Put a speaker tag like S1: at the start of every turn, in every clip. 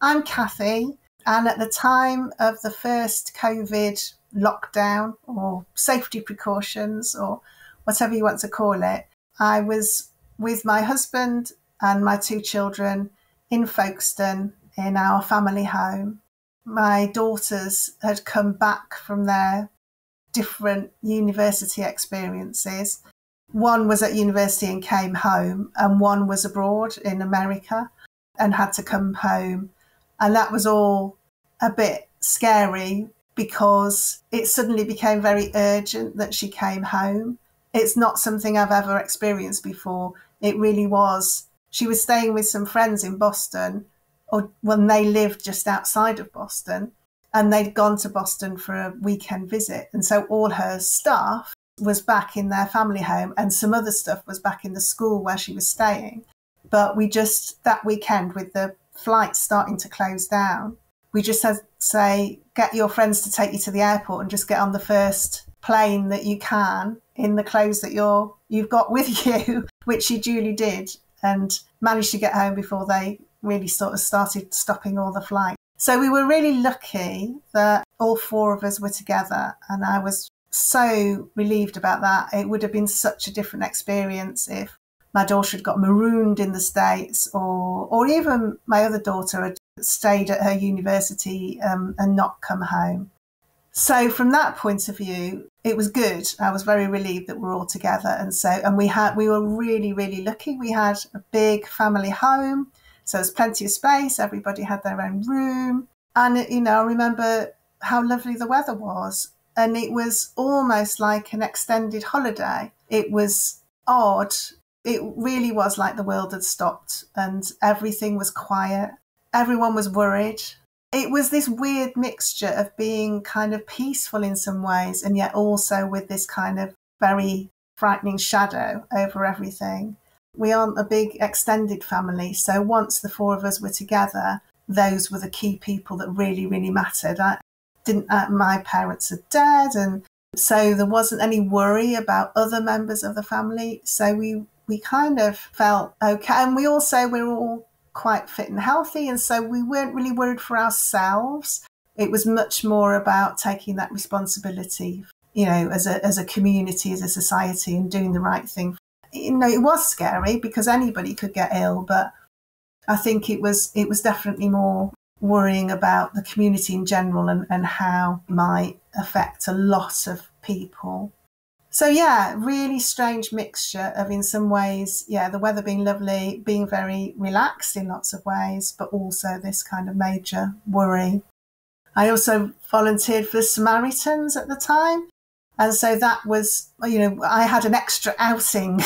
S1: I'm Cathy, and at the time of the first COVID lockdown or safety precautions or whatever you want to call it, I was with my husband and my two children in Folkestone in our family home. My daughters had come back from their different university experiences. One was at university and came home, and one was abroad in America and had to come home. And that was all a bit scary because it suddenly became very urgent that she came home. It's not something I've ever experienced before. It really was. She was staying with some friends in Boston, or when they lived just outside of Boston, and they'd gone to Boston for a weekend visit. And so all her stuff was back in their family home, and some other stuff was back in the school where she was staying. But we just, that weekend, with the flights starting to close down, we just had to say, get your friends to take you to the airport and just get on the first plane that you can in the clothes that you've got with you, which she duly did, and managed to get home before they really sort of started stopping all the flights. So we were really lucky that all four of us were together, and I was so relieved about that. It would have been such a different experience if my daughter had got marooned in the States, or even my other daughter had stayed at her university and not come home. So from that point of view, it was good. I was very relieved that we're all together. And we were really, really lucky. We had a big family home. So there's plenty of space. Everybody had their own room. And, I remember how lovely the weather was. And it was almost like an extended holiday. It was odd. It really was like the world had stopped and everything was quiet. Everyone was worried. It was this weird mixture of being kind of peaceful in some ways, and yet also with this kind of very frightening shadow over everything. We aren't a big extended family, so once the four of us were together, those were the key people that really, really mattered. My parents are dead, and so there wasn't any worry about other members of the family. So we kind of felt okay. And we're all quite fit and healthy, and so we weren't really worried for ourselves. It was much more about taking that responsibility, as a community, as a society, and doing the right thing. It was scary because anybody could get ill, but I think it was definitely more worrying about the community in general and how it might affect a lot of people. So yeah, really strange mixture of, in some ways, the weather being lovely, being very relaxed in lots of ways, but also this kind of major worry. I also volunteered for the Samaritans at the time. And so that was, I had an extra outing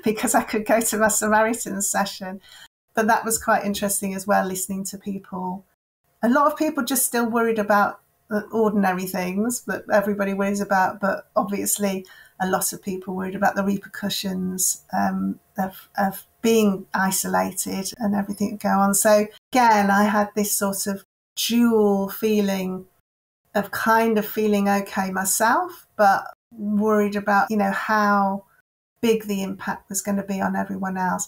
S1: because I could go to my Samaritans session. But that was quite interesting as well, listening to people. A lot of people just still worried about the ordinary things that everybody worries about, but obviously a lot of people worried about the repercussions of being isolated and everything that go on. So again, I had this sort of dual feeling of kind of feeling okay myself, but worried about, how big the impact was going to be on everyone else.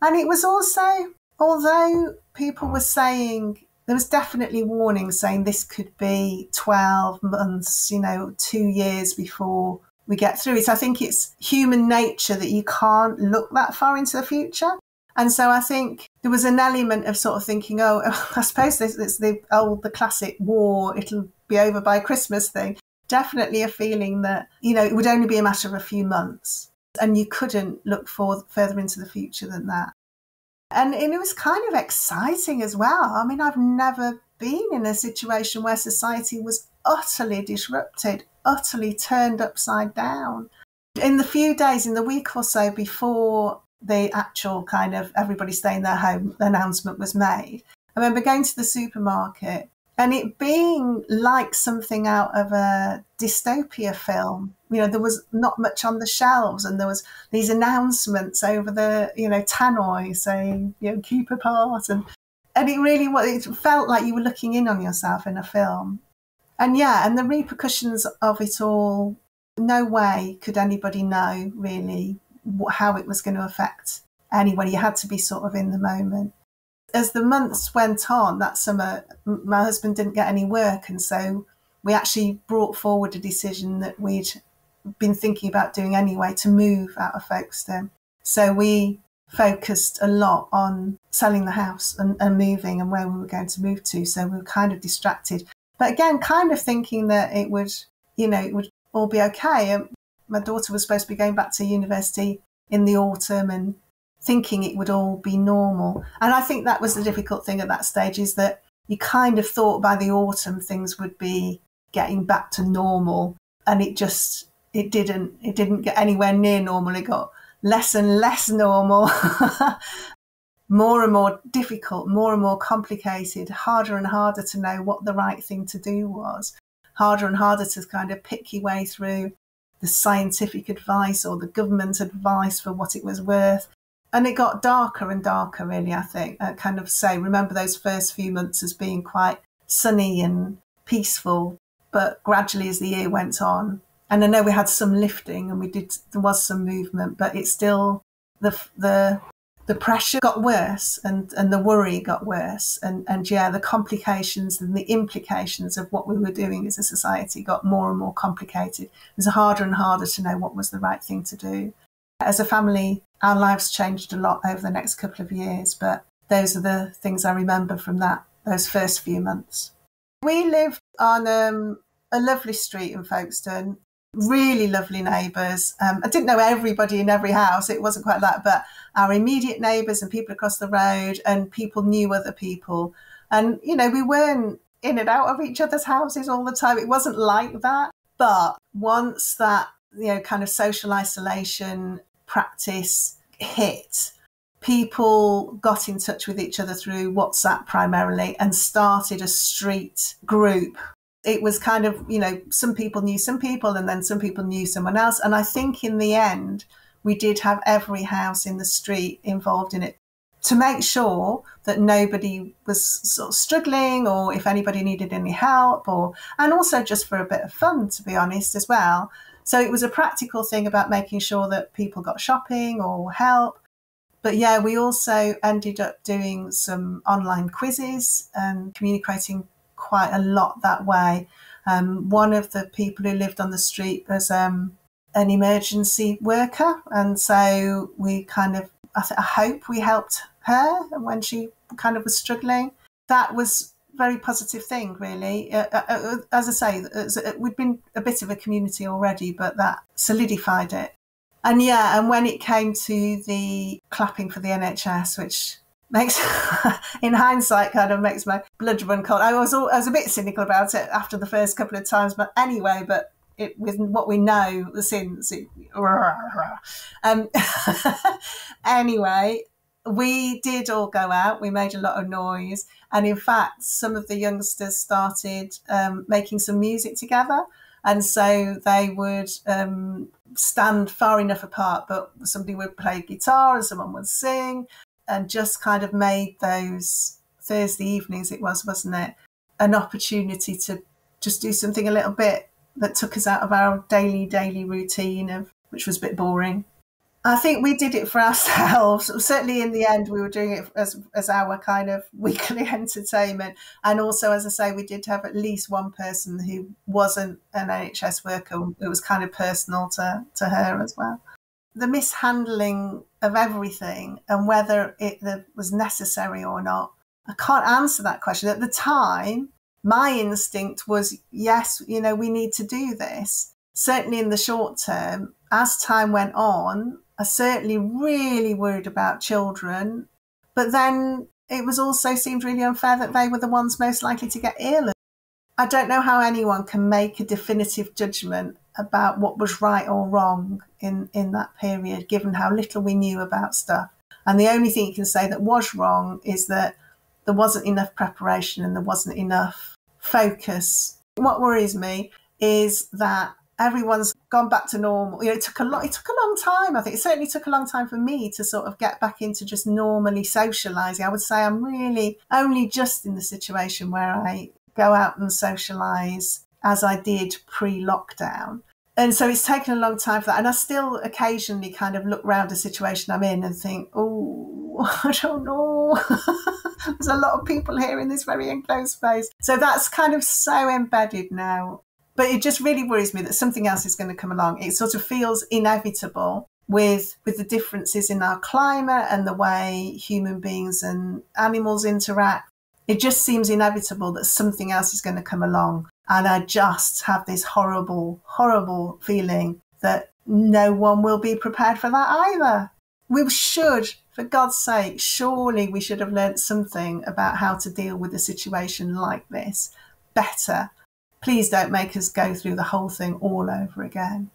S1: And it was also, although people were saying, there was definitely warnings saying this could be 12 months, 2 years before we get through it. I think it's human nature that you can't look that far into the future. And so I think there was an element of sort of thinking, I suppose it's the classic war, it'll be over by Christmas thing. Definitely a feeling that, it would only be a matter of a few months and you couldn't look further into the future than that. And it was kind of exciting as well. I mean, I've never been in a situation where society was utterly disrupted, utterly turned upside down. In the few days, in the week or so before the actual kind of everybody stay in their home announcement was made, I remember going to the supermarket and it being like something out of a dystopia film. There was not much on the shelves, and there was these announcements over the, tannoy saying, keep apart. And it really was, it felt like you were looking in on yourself in a film. And and the repercussions of it all, no way could anybody know really how it was going to affect anyone. You had to be sort of in the moment. as the months went on that summer, my husband didn't get any work, and so we actually brought forward a decision that we'd been thinking about doing anyway, to move out of Folkestone. So we focused a lot on selling the house and moving and where we were going to move to. So we were kind of distracted, but again, kind of thinking that it would all be okay. My daughter was supposed to be going back to university in the autumn, and thinking it would all be normal. And I think that was the difficult thing at that stage, is that you kind of thought by the autumn things would be getting back to normal, and it didn't get anywhere near normal. It got less and less normal, more and more difficult, more and more complicated, harder and harder to know what the right thing to do was, harder and harder to kind of pick your way through the scientific advice or the government advice for what it was worth. And it got darker and darker, really, I think. I kind of remember those first few months as being quite sunny and peaceful, but gradually as the year went on, and I know we had some lifting and there was some movement, but it's still, the pressure got worse, and the worry got worse, and the complications and the implications of what we were doing as a society got more and more complicated. It was harder and harder to know what was the right thing to do. As a family, our lives changed a lot over the next couple of years, but those are the things I remember from those first few months. We lived on a lovely street in Folkestone, really lovely neighbours. I didn't know everybody in every house, it wasn't quite that, but our immediate neighbours and people across the road, and people knew other people. And, we weren't in and out of each other's houses all the time. It wasn't like that. But once that, kind of social isolation practice hit, people got in touch with each other through WhatsApp primarily and started a street group. It was kind of, some people knew some people, and then some people knew someone else. And I think in the end, we did have every house in the street involved in it, to make sure that nobody was sort of struggling, or if anybody needed any help, and also just for a bit of fun, to be honest, as well. So it was a practical thing about making sure that people got shopping or help. But yeah, we also ended up doing some online quizzes and communicating quite a lot that way. One of the people who lived on the street was an emergency worker, and so we kind of, I hope we helped her when she kind of was struggling. That was a very positive thing, really. As I say, we'd been a bit of a community already, but that solidified it. And when it came to the clapping for the NHS, which makes, in hindsight, kind of makes my blood run cold. I was a bit cynical about it after the first couple of times, but anyway, with what we know since, anyway, we did all go out. We made a lot of noise, and in fact, some of the youngsters started making some music together. And so they would stand far enough apart, but somebody would play guitar and someone would sing, and just kind of made those Thursday evenings, wasn't it, an opportunity to just do something a little bit that took us out of our daily routine, which was a bit boring. I think we did it for ourselves. Certainly in the end, we were doing it as our kind of weekly entertainment. And also, as I say, we did have at least one person who wasn't an NHS worker. It was kind of personal to her as well. The mishandling of everything, and whether it was necessary or not, I can't answer that question. At the time, my instinct was, yes, we need to do this. Certainly in the short term. As time went on, I certainly really worried about children, but then it was also seemed really unfair that they were the ones most likely to get ill. I don't know how anyone can make a definitive judgment about what was right or wrong in that period, given how little we knew about stuff. And the only thing you can say that was wrong is that there wasn't enough preparation and there wasn't enough focus. What worries me is that everyone's gone back to normal. It took a long time. I think it certainly took a long time for me to sort of get back into just normally socialising. I would say I'm really only just in the situation where I go out and socialise as I did pre-lockdown. And so it's taken a long time for that. And I still occasionally kind of look around a situation I'm in and think, oh, I don't know. There's a lot of people here in this very enclosed space. So that's kind of so embedded now. But it just really worries me that something else is going to come along. It sort of feels inevitable with the differences in our climate and the way human beings and animals interact. It just seems inevitable that something else is going to come along. And I just have this horrible, horrible feeling that no one will be prepared for that either. We should, for God's sake, surely we should have learnt something about how to deal with a situation like this better. Please don't make us go through the whole thing all over again.